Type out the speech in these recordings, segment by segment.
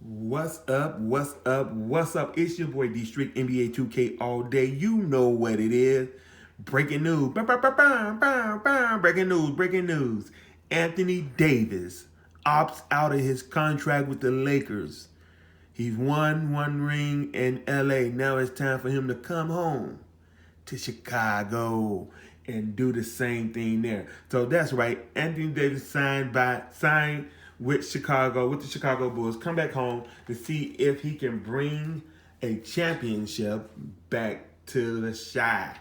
What's up? What's up? What's up? It's your boy D Strict NBA 2K all day. You know what it is. Breaking news. Breaking news. Breaking news. Anthony Davis opts out of his contract with the Lakers. He's won one ring in LA. Now it's time for him to come home to Chicago and do the same thing there. So that's right. Anthony Davis signed with the Chicago Bulls. Come back home to see if he can bring a championship back to the Chi.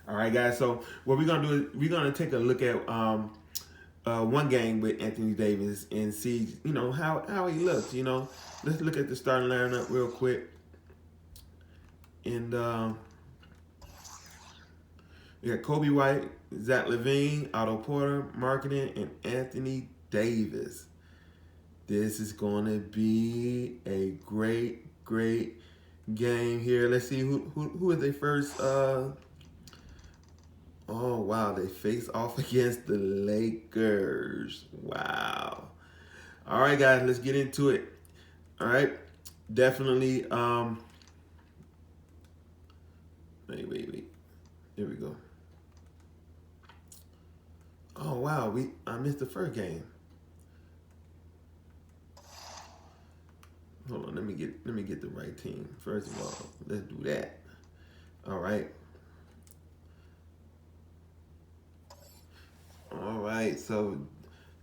All right, guys. So what we're gonna do is we're gonna take a look at one game with Anthony Davis and see how he looks. Let's look at the starting lineup real quick and. We got Kobe White, Zach LaVine, Otto Porter, marketing, and Anthony Davis. This is going to be a great game here. Let's see who is their first. Oh wow, they face off against the Lakers. Wow. All right, guys, let's get into it. All right, definitely. Wait. Here we go. Oh wow, I missed the first game. Hold on, let me get the right team. First of all, let's do that. All right. All right, so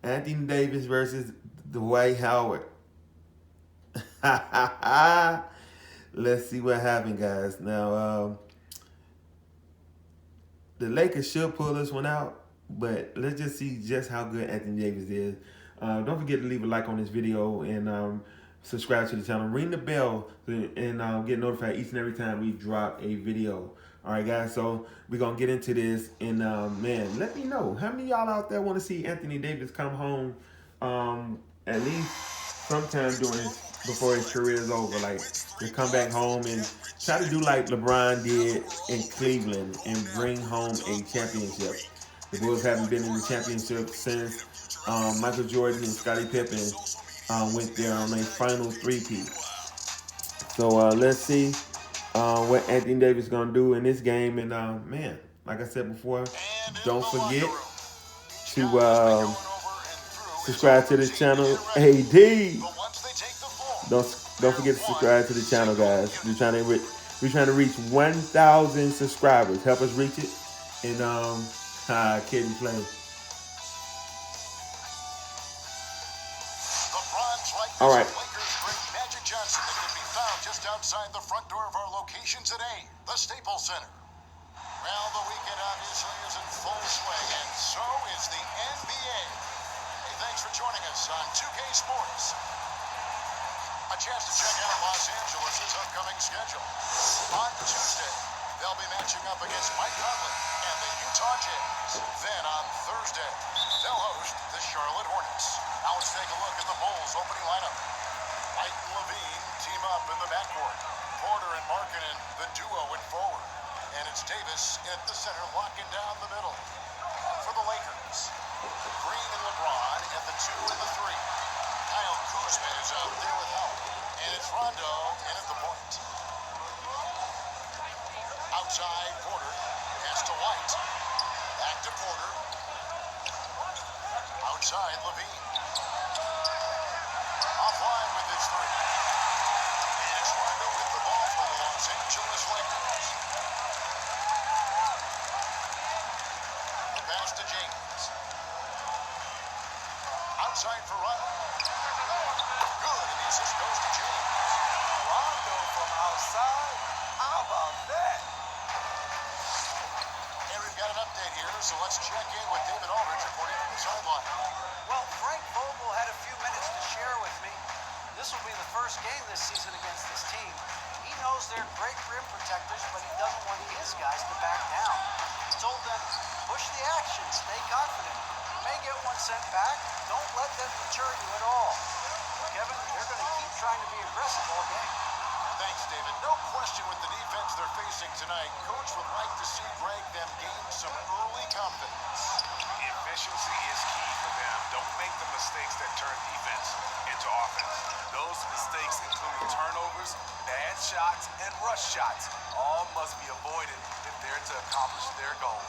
Anthony Davis versus Dwight Howard. Let's see what happened, guys. Now, the Lakers should pull this one out, but let's just see just how good Anthony Davis is. Don't forget to leave a like on this video and subscribe to the channel. Ring the bell and get notified each and every time we drop a video. All right, guys, so we're going to get into this. And, man, let me know. How many of y'all out there want to see Anthony Davis come home at least sometime before his career is over? Like, to come back home and try to do like LeBron did in Cleveland and bring home a championship. The Bulls haven't been in the championship since Michael Jordan and Scottie Pippen went there on a final three-peat. So let's see what Anthony Davis is going to do in this game. And, man, like I said before, don't forget to subscribe to this channel. AD! Don't forget to subscribe to the channel, guys. We're trying to reach 1,000 subscribers. Help us reach it. And kid and play. All right. Magic Johnson that can be found just outside the front door of our location today, the Staples Center. Well, the weekend obviously is in full swing, and so is the NBA. Hey, thanks for joining us on 2K Sports. A chance to check out Los Angeles' upcoming schedule. On Tuesday, they'll be matching up against Mike Conley and the Utah Jazz. Then on Thursday, they'll host the Charlotte Hornets. Now let's take a look at the Bulls' opening lineup. White and LaVine team up in the backcourt. Porter and Markkanen, the duo in forward. And it's Davis at the center, locking down the middle. For the Lakers, Green and LeBron at the 2 and the 3. Kyle Kuzma is out there with help. And it's Rondo in at the point. Outside, Porter pass to White. Back to Porter. Outside, LaVine. Offline with his 3. And it's Rondo with the ball for the Los Angeles Lakers. The pass to James. Outside for Rondo. Good, and the assist goes to James. Rondo from outside? How about that? And we've got an update here, so let's check in with David Aldridge reporting from the sideline. Well, Frank Vogel had a few minutes to share with me. This will be the first game this season against this team. He knows they're great rim protectors, but he doesn't want his guys to back down. He told them, push the action, stay confident. You may get one sent back. Don't let them deter you at all. Kevin, they're going to keep trying to be aggressive all game. Thanks, David. No question with the defense they're facing tonight. Coach would like to see Greg them gain some early confidence. efficiency is key for them. Don't make the mistakes that turn defense into offense. Those mistakes include turnovers, bad shots, and rush shots. All must be avoided if they're to accomplish their goal.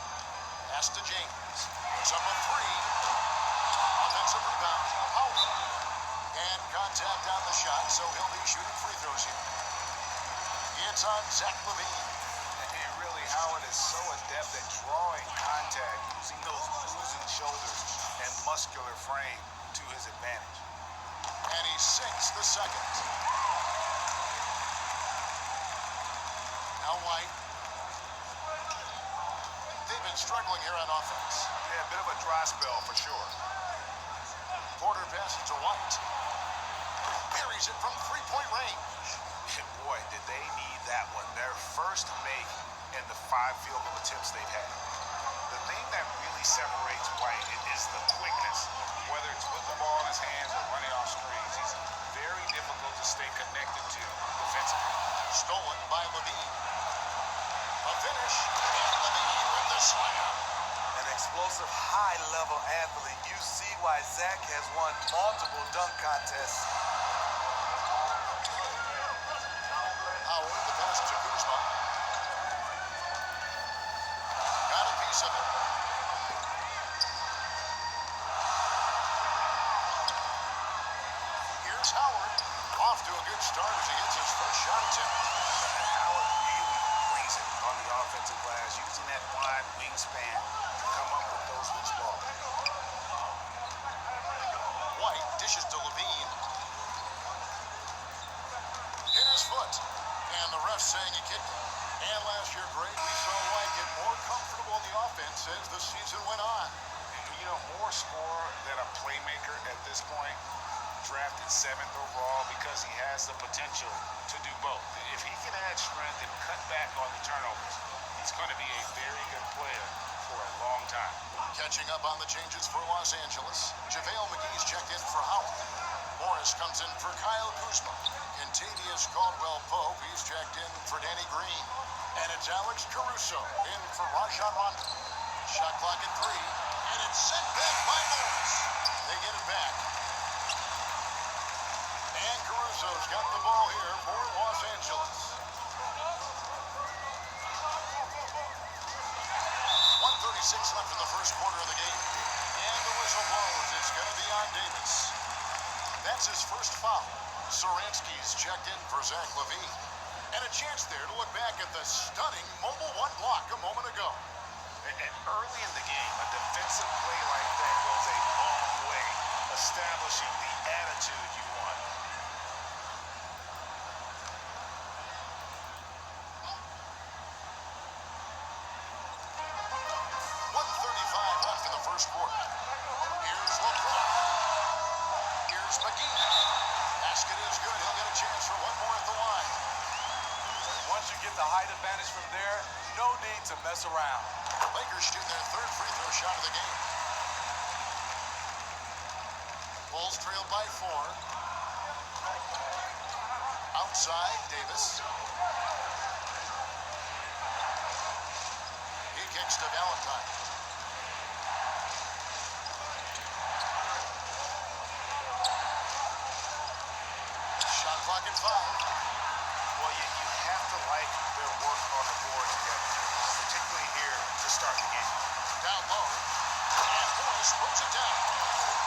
Pass to James. Puts up a three. Offensive rebound. Howard. And contact on the shot, so he'll be shooting free throws here. It's on Zach LaVine. And really, Howard is so adept at drawing contact, using those bruising shoulders and muscular frame to his advantage. And he sinks the second. Now White. They've been struggling here on offense. Yeah, a bit of a dry spell for sure. Porter passes to White. Buries it from three-point range. And boy, did they need that one. Their first make in the 5 field goal attempts they've had. The thing that really separates White is the quickness. Whether it's with the ball in his hands or running off screens, he's very difficult to stay connected to defensively. Stolen by LaVine. A finish. And LaVine with the slam. An explosive, high-level athlete. You see why Zach has won multiple dunk contests. Howard, the pass to Kuzma. Got a piece of it. Here's Howard. Off to a good start as he gets his first shot attempt. Howard really brings it on the offensive glass, using that wide wingspan to come up with those loose balls. White dishes to LaVine. Hit his foot. And the ref saying he kicked it. And last year, Greg, we saw White get more comfortable in the offense as the season went on. You know, more scorer than a playmaker at this point. Drafted 7th overall because he has the potential to do both. If he can add strength and cut back on the turnovers, he's going to be a very good player for a long time. Catching up on the changes for Los Angeles, JaVale McGee's checked in for Howard. Morris comes in for Kyle Kuzma. Contavious Caldwell-Pope, he's checked in for Danny Green. And it's Alex Caruso in for Rajon Rondo. Shot clock at 3, and it's sent back by Morris. They get it back. And Caruso's got the ball here for Los Angeles. 1:36 left in the first quarter of the game. And the whistle blows. It's going to be on Davis. That's his first foul. Saransky's checked in for Zach LaVine. And a chance there to look back at the stunning Mobile 1 block a moment ago. And early in the game, a defensive play like that goes a long way, establishing the attitude you want. Left in the first quarter. Here's LeBron. Here's McGee. Basket is good. He'll get a chance for one more at the line. Once you get the height advantage from there, no need to mess around. Lakers shoot their third free throw shot of the game. Bulls trailed by 4. Outside, Davis. He kicks to Valentine. Shot clock at 5. Well, you have to like their work on the board together, particularly here to start the game. Down low. And Morris puts it down.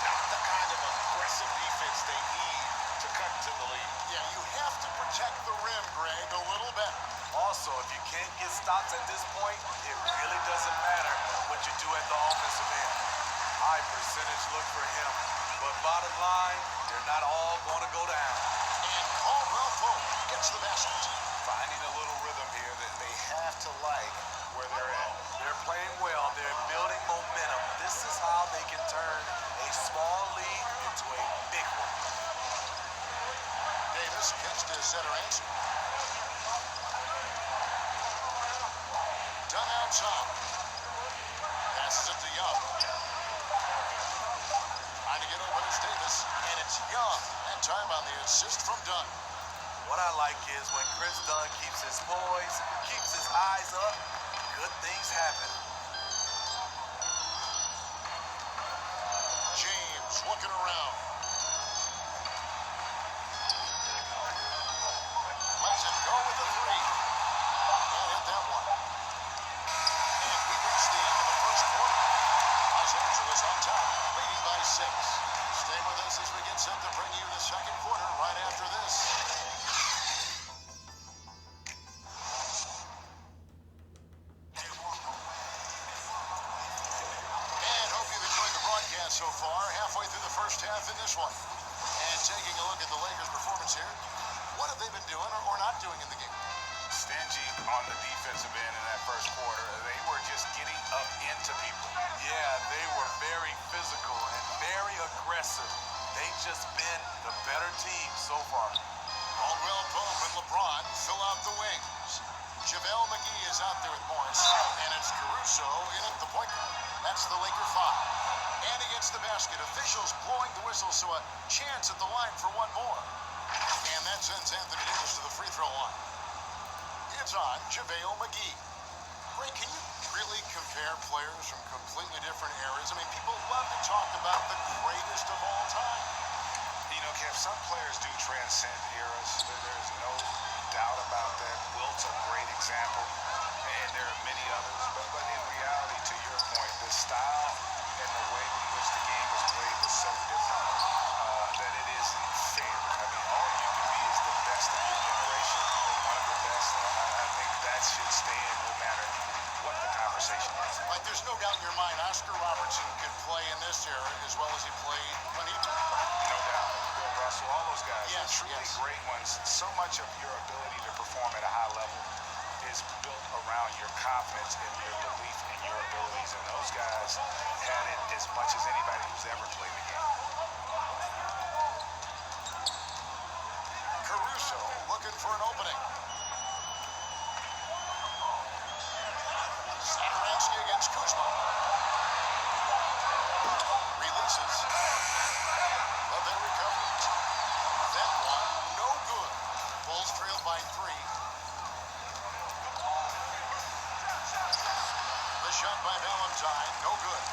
Not the kind of aggressive defense they need to cut to the lead. Yeah, you have to protect the rim, Greg, a little better. Also, if you can't get stops at this point, it really doesn't matter what you do at the offensive end. High percentage look for him. But bottom line, they're not all going to go down. And Caldwell-Pope gets the basket. Finding a little rhythm here that they have to like where they're at. They're playing well. They're building momentum. This is how they can turn a small lead into a big one. Davis kicks to center answer. Done outside. Passes it to Young. Trying to get over to Davis. And it's Young. That time on the assist from Dunn. What I like is when Chris Dunn keeps his poise, keeps his eyes up, good things happen. this one. And taking a look at the Lakers' performance here, what have they been doing or not doing in the game? Stingy on the defensive end in that first quarter. They were just getting up into people. Yeah, they were very physical and very aggressive. They've just been the better team so far. Caldwell Pope and LeBron fill out the wings. JaVale McGee is out there with Morris, and it's Caruso in at the point guard. That's the Laker 5. And he gets the basket. Officials blowing the whistle, so a chance at the line for one more. And that sends Anthony Davis to the free throw line. It's on JaVale McGee. Ray, can you really compare players from completely different eras? I mean, people love to talk about the greatest of all time. You know, Kev, some players do transcend eras. There's no doubt about that. Wilt's a great example, and there are many others. But in reality, to your point, the style and the way in which the game was played was so different that it isn't fair. I mean, all you can be is the best of your generation, one of the best. I think that should stand no matter what the conversation is. Like, there's no doubt in your mind Oscar Robertson could play in this era as well as he played when he played. No doubt. Bill Russell, all those guys are Yes, truly yes. great ones. So much of your ability to perform at a high level is built around your confidence and your belief in your abilities. And those guys had it as much as anybody who's ever played the game. Caruso looking for an opening. Satoransky against Kuzma. Releases. But they recover it. That one, no good. Bulls trailed by 3. The shot by Valentine, no good.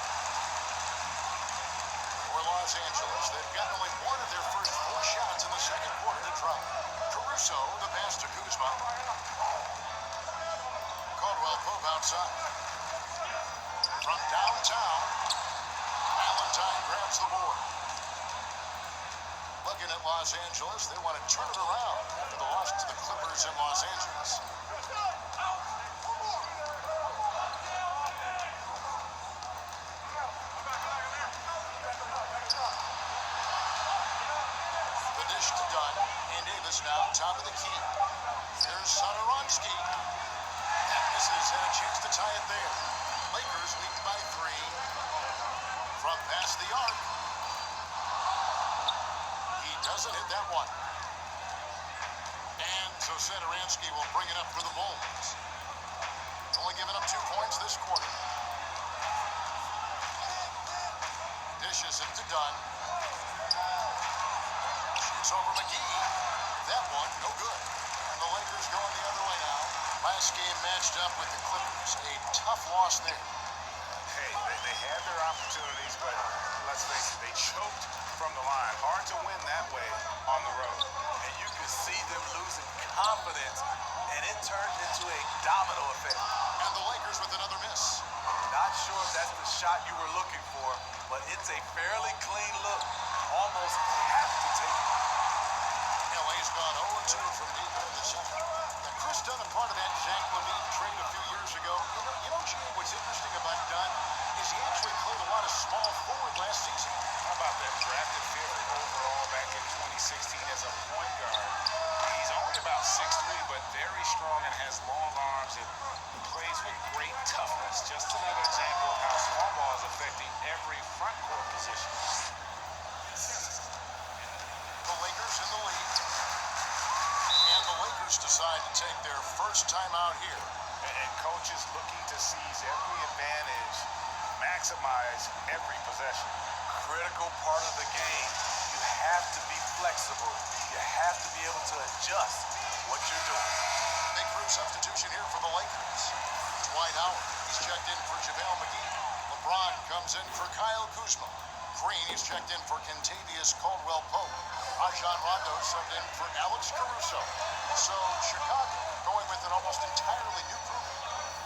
For Los Angeles, they've gotten only one of their first 4 shots in the second quarter to drop. Caruso, the pass to Kuzma. Caldwell Pope outside. From downtown, Valentine grabs the board. Looking at Los Angeles, they want to turn it around after the loss to the Clippers in Los Angeles. The dish to Dunn, and Davis now top of the key. Here's Satoransky. That misses, and a chance to tie it there. Lakers lead by 3 from past the arc. He doesn't hit that one. And so Satoransky will bring it up for the Bulls. Only giving up 2 points this quarter. Dishes it to Dunn. Shoots over McGee. That one, no good. And the Lakers going the other way now. Last game matched up with the Clippers. A tough loss there. Hey, they had their opportunities, but let's face it, they choked from the line. Hard to win that way on the road. And you could see them losing confidence, and it turned into a domino effect. And the Lakers with another miss. Not sure if that's the shot you were looking for, but it's a fairly clean look. Almost have to take it. LA's gone 0-2 from deep in the second. Now, Chris Dunn, a part of that Zach LaVine trade a few years ago. You know, Jay, what's interesting about Dunn is he actually played a lot of small forward last season. How about that? Drafted 5th overall back in 2016 as a point guard. He's only about 6'3", but very strong and has long arms and plays with great toughness. Just another example of how small ball is affecting every front court position. The Lakers in the lead. And the Lakers decide to take their first time out here. And coaches looking to seize every advantage, maximize every possession. Critical part of the game. You have to be flexible. You have to be able to adjust what you're doing. Big group substitution here for the Lakers. Dwight Howard, he's checked in for JaVale McGee. LeBron comes in for Kyle Kuzma. Green, he's checked in for Kentavious Caldwell Pope. Rajon Rondo subbed in for Alex Caruso. So Chicago going with an almost entirely new group.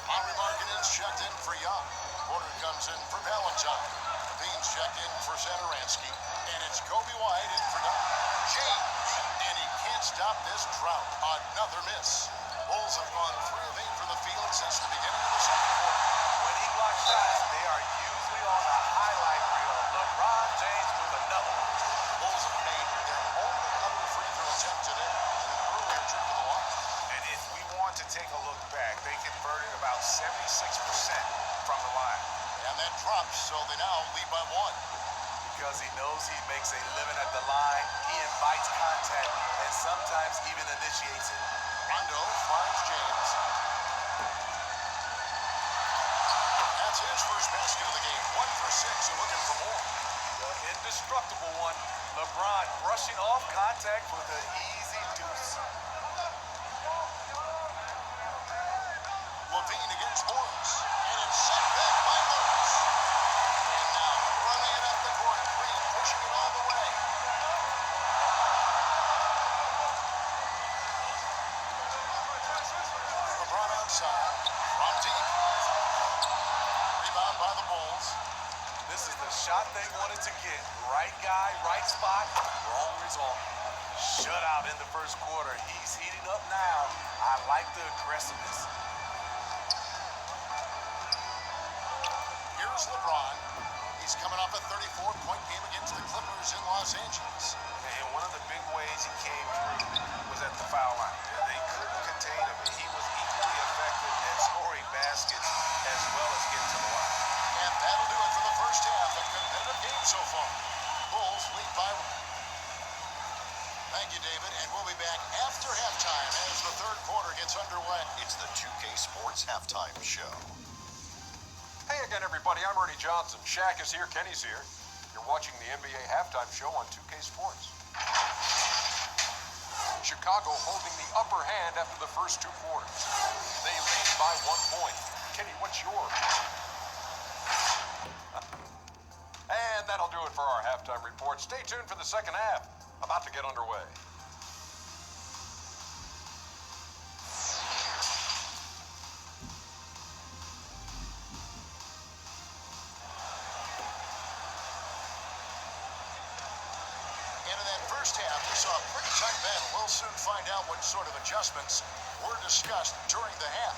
Henri Markkanen's checked in for Young. Porter comes in for Valentine. Bean's checked in for Satoransky. And it's Kobe White in for Dunn. James, and he can't stop this drought. Another miss. Bulls have gone 3 of 8 from the field since the beginning of the second quarter. When he blocks shots, they are usually on a highlight reel. LeBron James with another one. Bulls have made their only other free throw attempt today, and an earlier trip to the line. And if we want to take a look back, they converted about 76% from the line. And that drops, so they now lead by one. Because he knows he makes a living at the line, he invites contact and sometimes even initiates it. Rondo finds James. That's his first basket of the game. 1 for 6 and looking for more. The indestructible one, LeBron brushing off contact for the easy deuce. Levine against Morris. And it's sent back by Lewis. And now running it up the court. Green pushing it all the way. LeBron outside. From deep. Rebound by the Bulls. This is the shot they wanted to get. Right guy, right spot, wrong result. Shutout in the first quarter. He's heating up now. I like the aggressiveness. Here's LeBron. He's coming off a 34-point game against the Clippers in Los Angeles. And one of the big ways he came through was at the foul line. They couldn't contain him. He was equally effective at scoring baskets as well as getting to the line. And that'll do it for the first half. A competitive game so far. Bulls lead by one. Thank you, David. And we'll be back after halftime as the third quarter gets underway. It's the 2K Sports Halftime Show. Hey again, everybody. I'm Ernie Johnson. Shaq is here. Kenny's here. You're watching the NBA Halftime Show on 2K Sports. Chicago holding the upper hand after the first two quarters. They lead by 1 point. Kenny, what's yours? And that'll do it for our halftime report. Stay tuned for the second half. About to get underway. And in that first half, we saw a pretty tight battle. We'll soon find out what sort of adjustments were discussed during the half.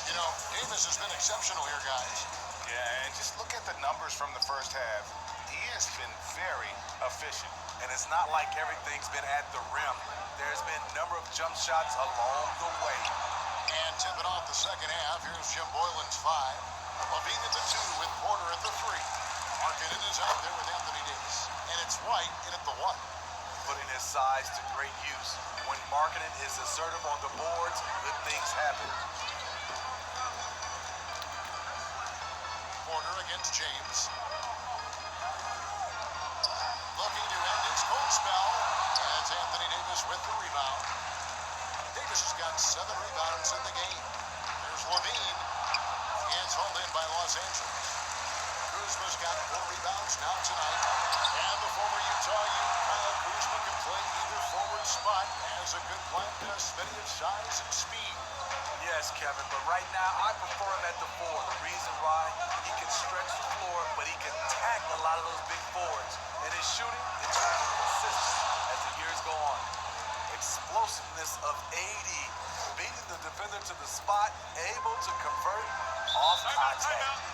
You know, Davis has been exceptional here, guys. Yeah, and just look at the numbers from the first half. He has been very efficient. And it's not like everything's been at the rim. There's been a number of jump shots along the way. And tipping off the second half, here's Jim Boylan's 5. Levine at the 2 with Porter at the 3. Markkanen is out there with Anthony Davis. And it's White in at the 1. Putting his size to great use. When Markkanen is assertive on the boards, good things happen. Porter against James. Looking to end his cold spell. And it's Anthony Davis with the rebound. Davis has got 7 rebounds in the game. There's Levine. He is hauled in by Los Angeles. Kuzma's got 4 rebounds now tonight. And the former Utah Ute, Kyle Kuzma, can play either forward spot. Has a good blend of plenty of size and speed. Yes, Kevin, but right now I prefer him at the 4. The reason why, he can stretch the floor, but he can tackle a lot of those big forwards. And his shooting, it's really consistent as the years go on. Explosiveness of 80, beating the defender to the spot, able to convert off contact.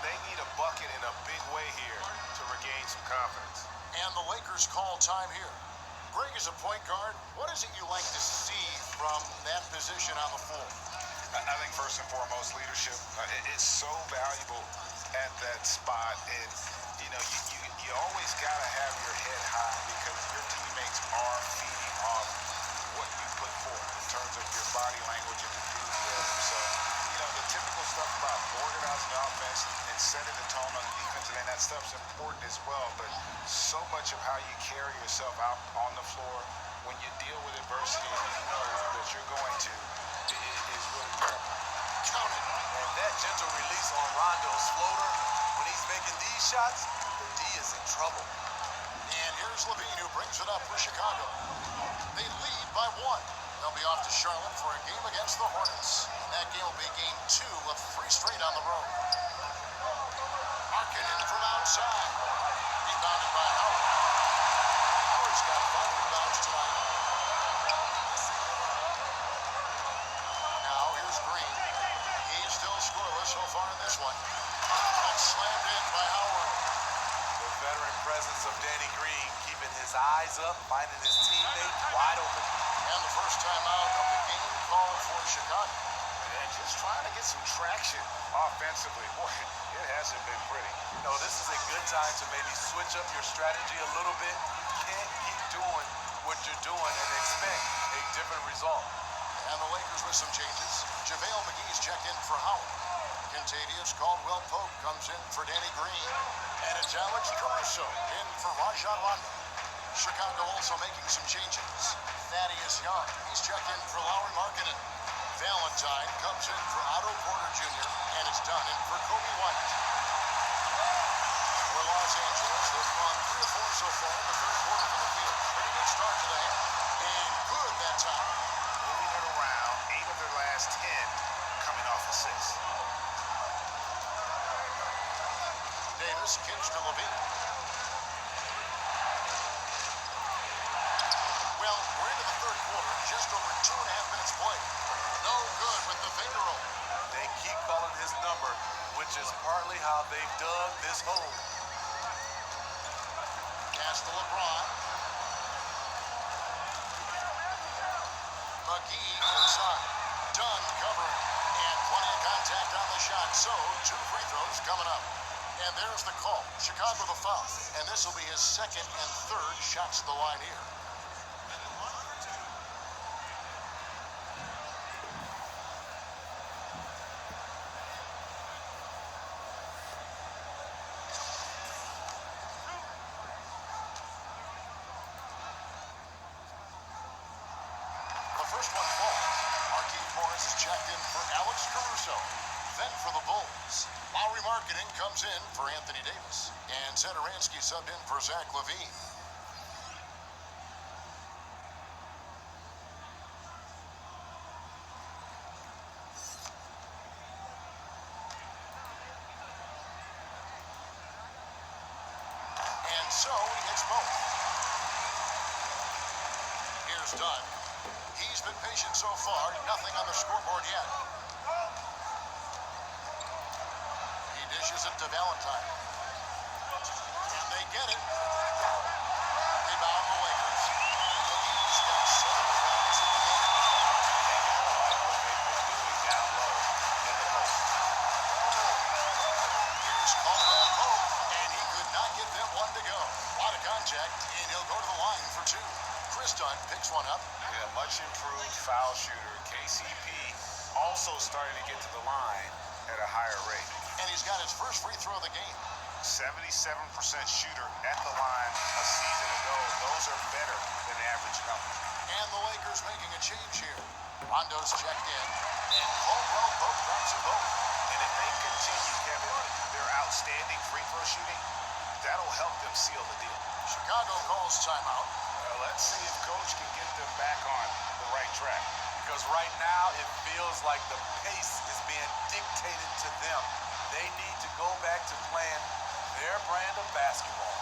They need a bucket in a big way here to regain some confidence. And the Lakers call time here. Greg is a point guard. What is it you like to see from that position on the floor? I think first and foremost, leadership is so valuable at that spot. And, you know, you always got to have your head high because your teammates are feeding off what you put forth in terms of your body language and enthusiasm. So, you know, the typical stuff about organizing the offense and setting the tone on the defensive end, that stuff's important as well. But so much of how you carry yourself out on the floor when you deal with adversity and you know that you're going to is really paramount. Counted. And that gentle release on Rondo's floater, when he's making these shots, the D is in trouble. And here's Levine who brings it up for Chicago. They lead by 1. They'll be off to Charlotte for a game against the Hornets. That game will be game 2 of 3 straight on the road. Markkanen from outside. Rebounded by Howard. Howard's got 5 rebounds tonight. Now here's Green. He's still scoreless so far in this one. That's slammed in by Howard. The veteran presence of Danny Green, keeping his eyes up, finding his teammate wide open. And the first time out of the game called for Chicago. And just trying to get some traction offensively. Boy, it hasn't been pretty. You know, this is a good time to maybe switch up your strategy a little bit. You can't keep doing what you're doing and expect a different result. And the Lakers with some changes. JaVale McGee's checked in for Howard. Contavious Caldwell-Pope comes in for Danny Green. And it's Alex Caruso in for Rajon Rondo. Chicago also making some changes. Thaddeus Young, he's checked in for Lauri Markkanen. Valentine comes in for Otto Porter Jr. And it's done in for Kobe White. For Los Angeles, they've gone 3 of 4 so far in the third quarter from the field. Pretty good start today. And good that time. Moving it around, 8 of their last 10 coming off assists. Davis kicks to Levine. Well, we're into the third quarter, just over 2.5 minutes played. No good with the finger roll. They keep calling his number, which is partly how they dug this hole. Pass to LeBron. McGee inside. Dunn covering. And plenty of contact on the shot. So, 2 free throws coming up. And there's the call. Chicago the foul. And this will be his second and third shots at the line here. The first one falls. Markieff Morris is checked in for Alex Caruso. Then for the Bulls, Lauri Markkanen comes in for Anthony Davis. And Satoransky subbed in for Zach LaVine. And so he hits both. Here's Dunn. He's been patient so far, nothing on the scoreboard yet. He dishes it to Valentine. And they get it. Rebound the Lakers. He's got 7 rebounds in the game. What they've been doing down low in the post. Here's Caldwell-Pope, and he could not get them one to go. A lot of contact, and he'll go to the line for 2. Chris Dunn picks one up. Yeah, much improved foul shooter. KCP also starting to get to the line at a higher rate. And he's got his first free throw of the game. 77% shooter at the line a season ago. Those are better than average numbers. And the Lakers making a change here. Rondo's checked in, and Caldwell-Pope drops them both. And if they continue, Kevin, their outstanding free throw shooting, that'll help them seal the deal. Chicago calls timeout. Well, let's see if Coach can get them back on the right track. Because right now it feels like the pace is being dictated to them. They need to go back to playing their brand of basketball.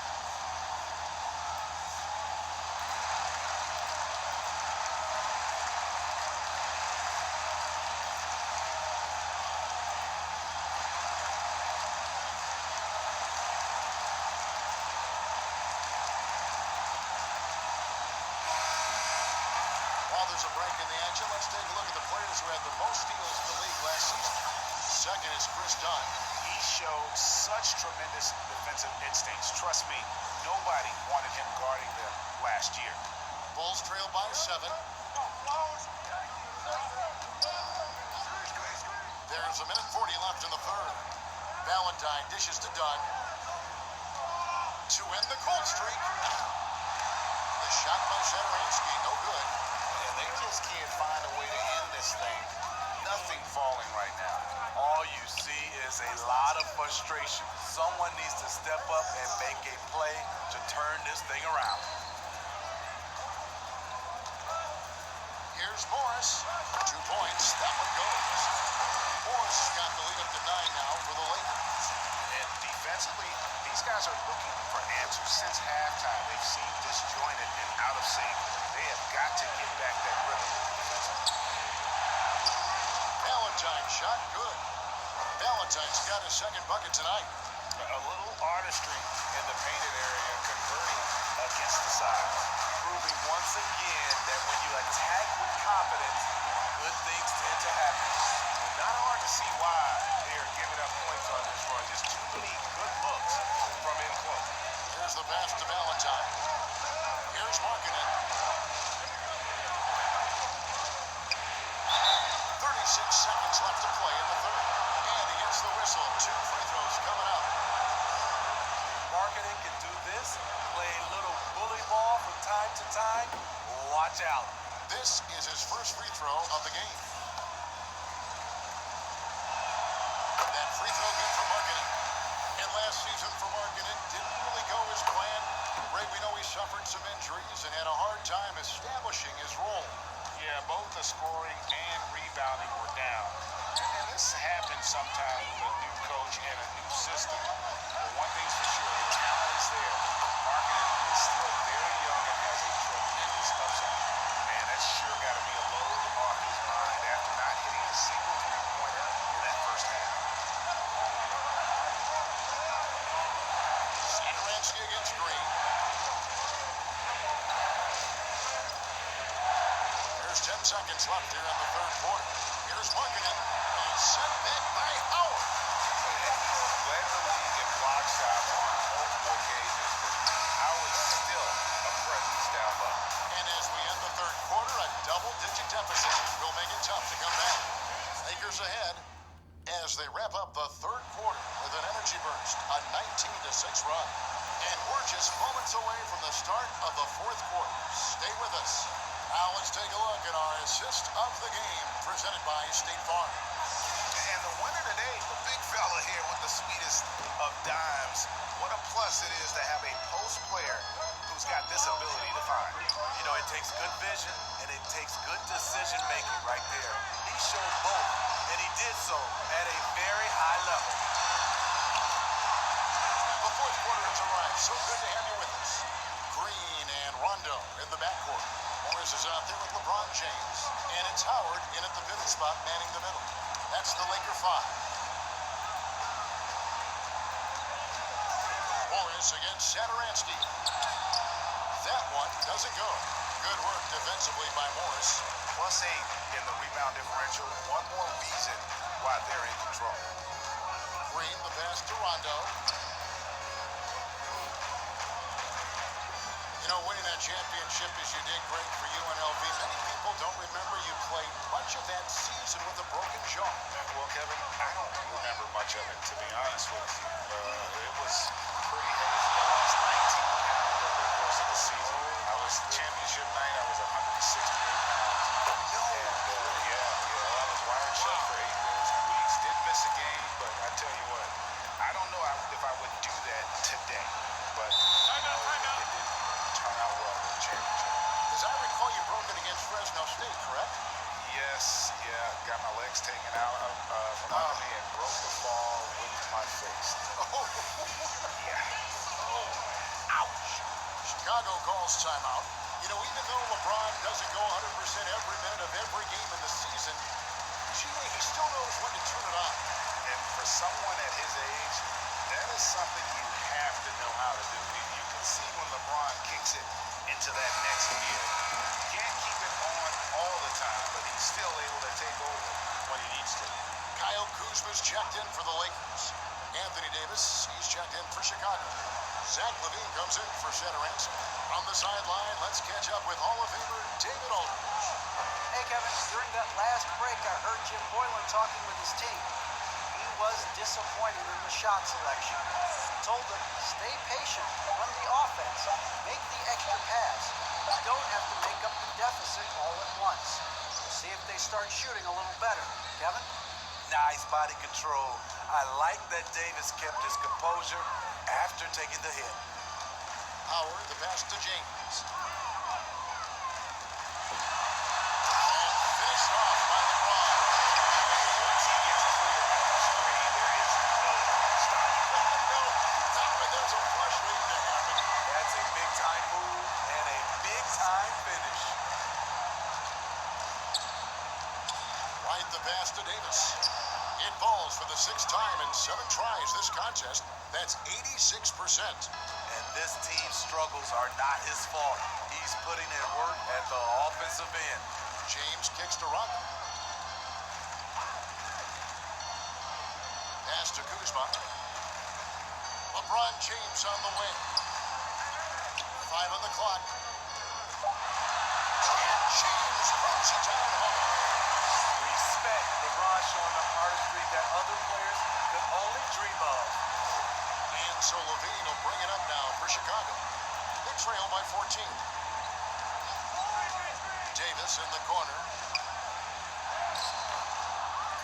While there's a break in the action, let's take a look at the players who had the most steals in the league last season. Second is Chris Dunn. He showed such tremendous defensive instincts. Trust me, nobody wanted him guarding them last year. Bulls trail by 7. There's a minute 40 left in the third. Valentine dishes to Dunn to end the cold streak. The shot by Satoransky, no good. And they just can't find a way to end this thing. Nothing falling right now. All you see is a lot of frustration. Someone needs to step up and make a play to turn this thing around. Here's Morris. 2 points. That one goes. Morris has got the lead up to 9 now for the Lakers. And defensively, these guys are looking for answers since halftime. They've seemed disjointed and out of sync. They have got to get back that rhythm defensively. Valentine shot good. Valentine's got his second bucket tonight. A little artistry in the painted area, converting against the sides. Proving once again that when you attack with confidence, good things tend to happen. Not hard to see why they are giving up points on this run. Just too many good looks from in close. Here's the pass to Valentine. Here's Markkanen. 36 seconds left to play in the third. And he gets the whistle. 2 free throws coming up. Markkanen can do this, play a little bully ball from time to time. Watch out. This is his first free throw of the game. That free throw good for Markkanen. And last season for Markkanen didn't really go as planned. Ray, we know he suffered some injuries and had a hard time establishing his role. Yeah, both the scoring and rebounding were down. And this happens sometimes with a new coach and a new system. But one thing's for sure, the talent's there. Markkanen is still very young and has a tremendous upside. Man, that's sure got to be a load off his mind after not hitting a single three-pointer in that first half. Satoransky against Green. There's 10 seconds left here in the third quarter. Here's Markkanen. He's sent back by Howard. He's led the league in block shots on multiple occasions, but Howard's still a presence down low. And as we end the third quarter, a double-digit deficit will make it tough to come back. Lakers ahead as they wrap up the third quarter with an energy burst, a 19-6 run. And we're just moments away from the start of the fourth quarter. Stay with us. Now let's take a look at our assist of the game presented by State Farm. And the winner today, the big fella here with the sweetest of dimes. What a plus it is to have a post player who's got this ability to find. You know, it takes good vision and it takes good decision making right there. He showed both, and he did so at a very high level. The fourth quarter has arrived. So good to have you with us. Green and Rondo in the backcourt. Morris is out there with LeBron James. And it's Howard in at the pivot spot, manning the middle. That's the Laker 5. Morris against Satoransky. That one doesn't go. Good work defensively by Morris. +8 in the rebound differential. One more reason why they're in control. Green, the pass to Rondo. You know, winning that championship as you did great for UNLV. Many people don't remember you played much of that season with a broken jaw. Well, Kevin, I don't remember much of it, to be honest with you. It was pretty hazy. I lost 19 pounds over the course of the season. I was championship night. I was 168 pounds. No. And, I was wired shut for 8 days and weeks. Didn't miss a game, but I tell you what, I don't know if I would do that today. But it didn't turn out well with the championship. As I recall, you broke it against Fresno State, correct? Yes, got my legs taken out from under me and broke the ball with my face. Oh, Yeah. ouch. Chicago calls timeout. You know, even though LeBron doesn't go 100% every minute of every game in the season, he still knows when to turn it on. And for someone at his age, that is something you have to know how to do. You can see when LeBron kicks it into that next gear. You can't keep it on all the time, but he's still able to take over when he needs to. Kyle Kuzma's checked in for the Lakers. Anthony Davis, he's checked in for Chicago. Zach LaVine comes in for Satoransky. On the sideline, let's catch up with Hall of Famer David Aldridge. Hey, Kevin, during that last break, I heard Jim Boylan talking with his team. He was disappointed in the shot selection. Told them, stay patient, run the offense, make the extra pass. You don't have to make up the deficit all at once. See if they start shooting a little better. Kevin? Nice body control. I like that Davis kept his composure after taking the hit. Howard, the pass to James. Finished off by LeBron. Once he gets clear on the screen, there is no stopping him. No, not when there's a flush waiting to happen. That's a big-time move and a big-time finish. Right, the pass to Davis. It falls for the 6th time in 7 tries this contest. That's 86%. And this team's struggles are not his fault. He's putting in work at the offensive end. James kicks to Rondo. Pass to Kuzma. LeBron James on the wing. 5 on the clock. And James throws it down home. Respect LeBron showing the artistry that other players could only dream of. And so Levine will bring it up now for Chicago. They trail by 14. Davis in the corner.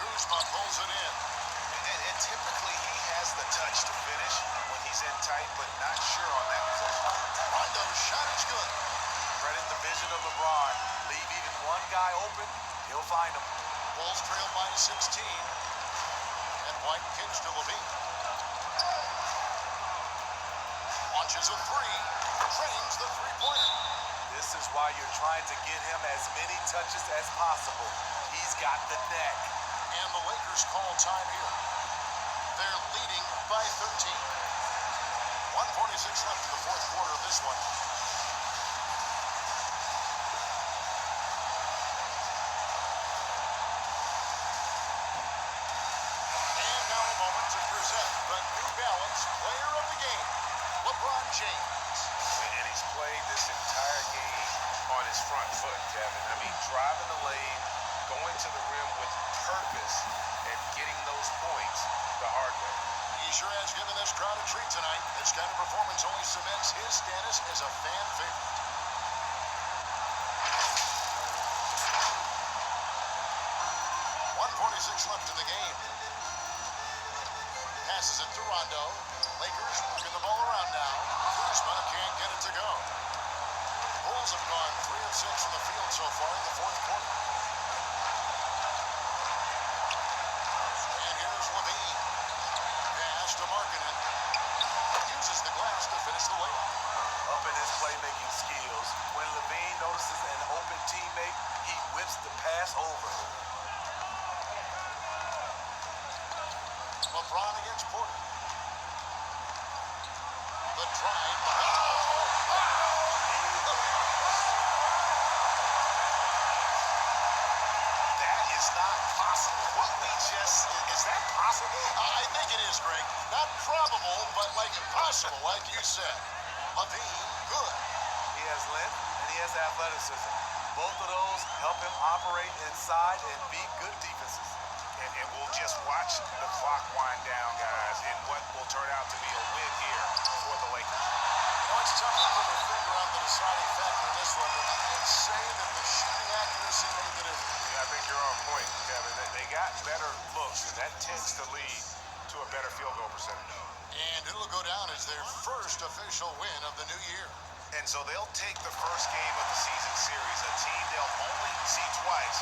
Kuzma pulls it in. And typically he has the touch to finish when he's in tight, but not sure on that possession. Rondo's shot is good. Credit the vision of LeBron. Leave even one guy open, he'll find him. Bulls trail by 16. And White kicks to Levine. Launches a three. Drains the three-pointer. This is why you're trying to get him as many touches as possible. He's got the neck. And the Lakers call time here. They're leading by 13. 1:46 left in the 4th quarter of this one. And now a moment to present the New Balance Player of the Game, LeBron James. And he's played this entire game on his front foot, Kevin. I mean, driving the lane, going to the rim with purpose, and getting those points the hard way. He sure has given this crowd a treat tonight. This kind of performance only cements his status as a fan favorite. 1:46 left in the game. Passes it to Rondo. Lakers working the ball around now. Kuzma can't get it to go. Bulls have gone 3 of 6 from the field so far in the 4th quarter. And here's Levine. Pass to Markkanen. Uses the glass to finish the layup. Up in his playmaking skills, when Levine notices an open teammate, he whips the pass over. LeBron against Porter. The drive. That is not possible. What we just, is that possible? I think it is, Greg. Not probable, but like impossible, like you said. Levine, good. He has length and he has athleticism. Both of those help him operate inside and beat good defenses. And we'll just watch the clock wind down, guys, in what will turn out to be a win here for the Lakers. You know, it's tough to put a finger on the deciding factor in this one, but I'd say that the shooting accuracy made the difference. Yeah, I think you're on point, Kevin. They got better looks, and that tends to lead to a better field goal percentage. And it'll go down as their first official win of the new year. And so they'll take the first game of the season series, a team they'll only see twice.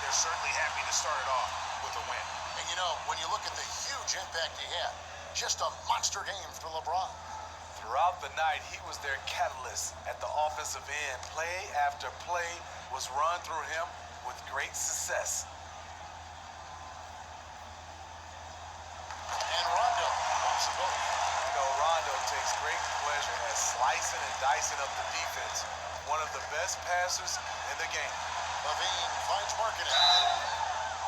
They're certainly happy to start it off with a win. And you know, when you look at the huge impact he had, just a monster game for LeBron. Throughout the night, he was their catalyst at the offensive end. Play after play was run through him with great success. And Rondo wants the both. You know, Rondo takes great pleasure at slicing and dicing up the defense. One of the best passers in the game. Levine finds Markkanen.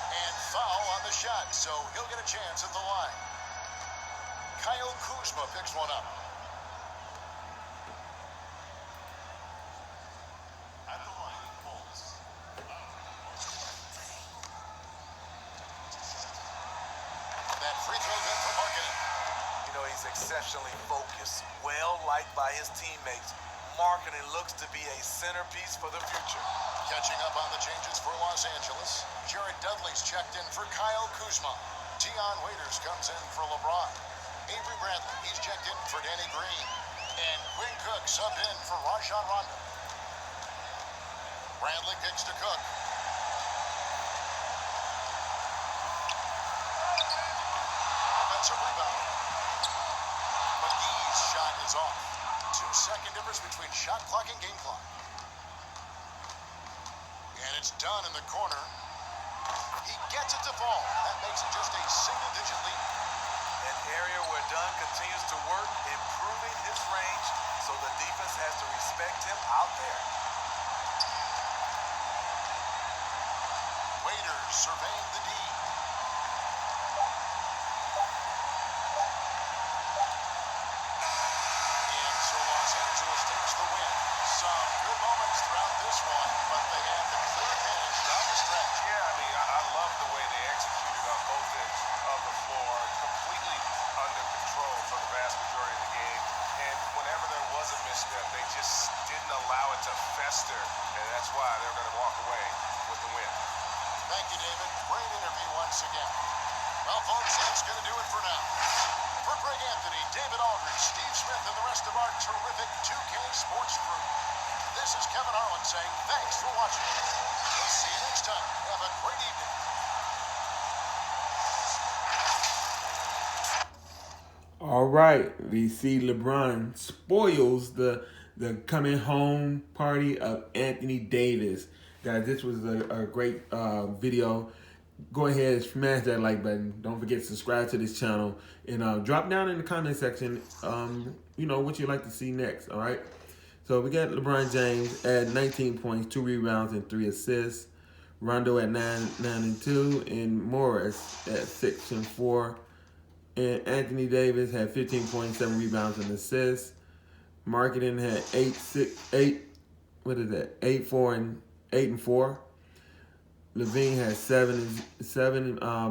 And foul on the shot, so he'll get a chance at the line. Kyle Kuzma picks one up. At the line, Bulls. That free throw good for Markkanen. You know, he's exceptionally focused, well liked by his teammates. Markkanen looks to be a centerpiece for the future. Catching up on the changes for Los Angeles. Jared Dudley's checked in for Kyle Kuzma. Dion Waiters comes in for LeBron. Avery Bradley, he's checked in for Danny Green. And Quinn Cook subbed in for Rajon Rondo. Bradley kicks to Cook. Offensive rebound. McGee's shot is off. 2-second difference between shot clock and game clock. And it's done in the corner. He gets it to fall. That makes it just a single-digit lead. An area where Dunn continues to work, improving his range, so the defense has to respect him out there. Waiters surveying the D. And so Los Angeles takes the win. Some good moments throughout this one, but they had the clear advantage down the stretch. Yeah, I mean, I love the way they executed on both ends of the floor, completely under control for the vast majority of the game. And whenever there was a misstep, they just didn't allow it to fester, and that's why they're going to walk away with the win. Thank you, David. Great interview once again. Well, folks, that's going to do it for now. For Greg Anthony, David Aldridge, Steve Smith, and the rest of our terrific 2K Sports crew, this is Kevin Harlan saying thanks for watching. We'll see you next time. Have a great evening. All right, we see LeBron spoils the coming home party of Anthony Davis. Guys, this was a great video. Go ahead and smash that like button. Don't forget to subscribe to this channel. And drop down in the comment section, you know, what you'd like to see next, all right? So we got LeBron James at 19 points, 2 rebounds, and 3 assists. Rondo at 9 and 2, and Morris at 6 and 4. And Anthony Davis had 15 points, 7 rebounds, and assists. Marketing had 8 and 4. Levine had 7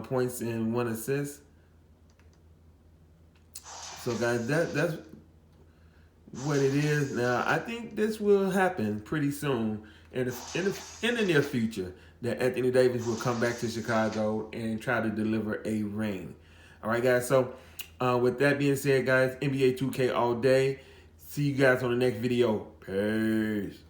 points and 1 assist. So guys, that's what it is. Now I think this will happen pretty soon in the near future, that Anthony Davis will come back to Chicago and try to deliver a ring. All right, guys. So with that being said, guys, NBA 2K all day. See you guys on the next video. Peace.